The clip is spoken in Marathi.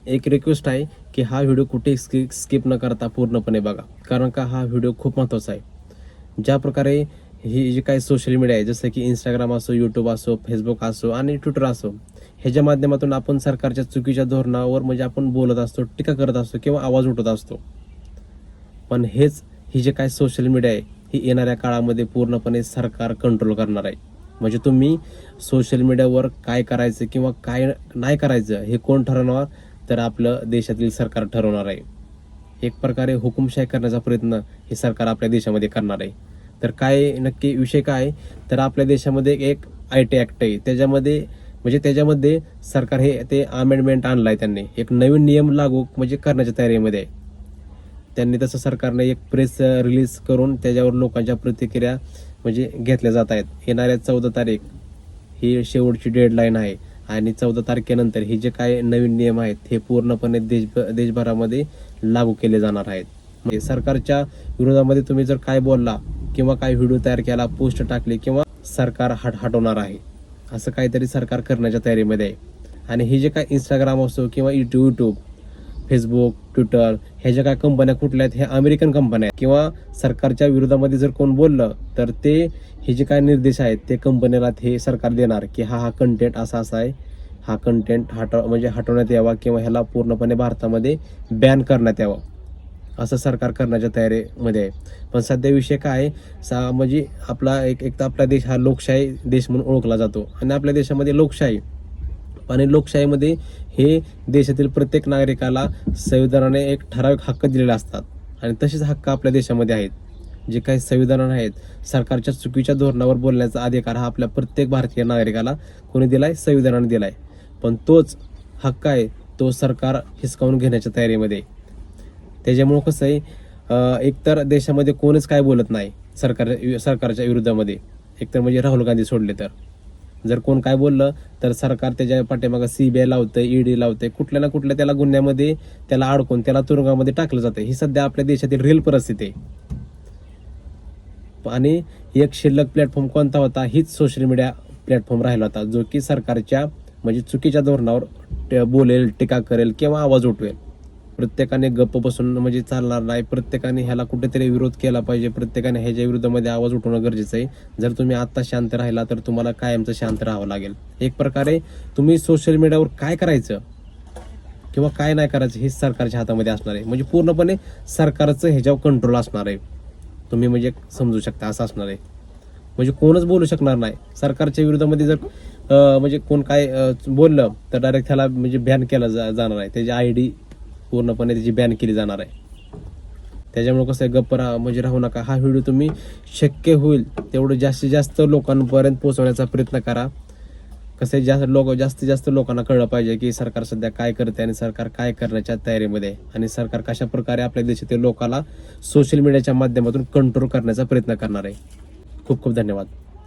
एक रिक्वेस्ट आहे की हा व्हिडिओ कुठे स्किप न करता पूर्णपणे बघा, कारण का हा व्हिडिओ खूप महत्त्वाचा आहे. ज्या प्रकारे ही जी काही सोशल मीडिया आहे, जसं की इंस्टाग्राम असो, यूट्यूब असो, फेसबुक असो आणि ट्विटर असो, ह्याच्या माध्यमातून आपण सरकारच्या चुकीच्या धोरणावर म्हणजे आपण बोलत असतो, टीका करत असतो किंवा आवाज उठवत असतो. पण ही जे काही सोशल मीडिया आहे ही येणाऱ्या काळामध्ये पूर्णपणे सरकार कंट्रोल करणार आहे. म्हणजे तुम्ही सोशल मीडियावर काय करायचं किंवा काय नाही करायचं हे कोण ठरवणार, तर आपलं देशातील सरकार ठरवणार आहे. एक प्रकारे हुकुमशाही करण्याचा प्रयत्न हे सरकार आपल्या देशामध्ये करणार आहे. तर काय नक्की विषय काय, तर आपल्या देशामध्ये एक IT ॲक्ट आहे, त्याच्यामध्ये सरकार ते अमेंडमेंट आणलाय. त्यांनी एक नवीन नियम लागू म्हणजे करण्याच्या तयारीमध्ये आहे. त्यांनी तसं सरकारने एक प्रेस रिलीज करून त्याच्यावर लोकांच्या प्रतिक्रिया म्हणजे घेतल्या जात आहेत. येणाऱ्या 14 तारीख ही शेवटची डेडलाईन आहे आणि 14 तारखेनंतर हे जे काही नवीन नियम आहेत हे पूर्णपणे देशभरामध्ये लागू केले जाणार आहेत. म्हणजे सरकारच्या विरोधामध्ये तुम्ही जर काय बोलला किंवा काय व्हिडिओ तयार केला, पोस्ट टाकली किंवा सरकार हटवणार आहे, असं काहीतरी सरकार करण्याच्या तयारीमध्ये आहे. आणि हे जे काय इंस्टाग्राम असो किंवा यूट्यूब, फेसबुक, ट्विटर ह्या ज्या काय कंपन्या कुठल्या आहेत, हे अमेरिकन कंपन्या आहेत. किंवा सरकारच्या विरोधामध्ये जर कोण बोललं तर हे जे काय निर्देश आहेत ते कंपनीला हे सरकार देणार की हा कंटेंट असा आहे, हा कंटेंट हटवण्यात यावा किंवा ह्याला पूर्णपणे भारतामध्ये बॅन करण्यात यावं, असं सरकार करण्याच्या तयारीमध्ये आहे. पण सध्या विषय काय आहे, म्हणजे एक तर आपला देश हा लोकशाही देश म्हणून ओळखला जातो आणि आपल्या देशामध्ये लोकशाही आणि लोकशाहीमध्ये हे देशातील प्रत्येक नागरिकाला संविधानाने एक ठराविक हक्क दिलेले असतात आणि तसेच हक्क आपल्या देशामध्ये आहेत. जे काही संविधान आहेत, सरकारच्या चुकीच्या धोरणावर बोलण्याचा अधिकार हा आपल्या प्रत्येक भारतीय नागरिकाला कोणी दिलाय, संविधानाने दिलाय. पण तोच हक्क आहे तो सरकार हिसकावून घेण्याच्या तयारीमध्ये आहे. त्याच्यामुळं कसं आहे, एकतर देशामध्ये कोणीच काय बोलत नाही सरकारच्या विरोधामध्ये, एकतर म्हणजे राहुल गांधी सोडले तर. जर कोण काय बोललं तर सरकार त्याच्या पाठीमागं CBI लावतंय, ED लावतंय, कुठल्या ना कुठल्या त्याला गुन्ह्यामध्ये त्याला अडकून त्याला तुरुंगामध्ये टाकलं जातं. ही सध्या आपल्या देशातील रिअल परिस्थिती आहे. आणि एक शिल्लक प्लॅटफॉर्म कोणता होता, हीच सोशल मीडिया प्लॅटफॉर्म राहिला होता, जो की सरकारच्या म्हणजे चुकीच्या धोरणावर बोलेल, टीका करेल किंवा आवाज उठवेल. प्रत्येकाने गप्प बसून म्हणजे चालणार नाही. प्रत्येकाने ह्याला कुठेतरी विरोध केला पाहिजे. प्रत्येकाने ह्याच्या विरोधामध्ये आवाज उठवणं गरजेचं आहे. जर तुम्ही आत्ता शांत राहिला तर तुम्हाला कायमचं शांत राहावं लागेल. एक प्रकारे तुम्ही सोशल मीडियावर काय करायचं किंवा काय नाही करायचं हे सरकारच्या हातामध्ये असणार आहे. म्हणजे पूर्णपणे सरकारचं ह्याच्यावर कंट्रोल असणार आहे. तुम्ही म्हणजे समजू शकता असं असणार आहे. म्हणजे कोणच बोलू शकणार नाही. सरकारच्या विरोधामध्ये जर म्हणजे कोण काय बोललं तर डायरेक्ट त्याला म्हणजे बॅन केला जाणार आहे. त्याची ID पूर्णपणे त्याची बॅन केली जाणार आहे. त्याच्यामुळे कसं आहे, गप्प राहू नका. हा व्हिडिओ तुम्ही शक्य होईल तेवढं जास्तीत जास्त लोकांपर्यंत पोहोचवण्याचा प्रयत्न करा. कसं आहे, जास्तीत जास्त लोकांना कळलं पाहिजे की सरकार सध्या काय करते आणि सरकार काय करण्याच्या तयारीमध्ये आहे आणि सरकार कशा प्रकारे आपल्या देशातील लोकांना सोशल मीडियाच्या माध्यमातून कंट्रोल करण्याचा प्रयत्न करणार आहे. खूप खूप धन्यवाद.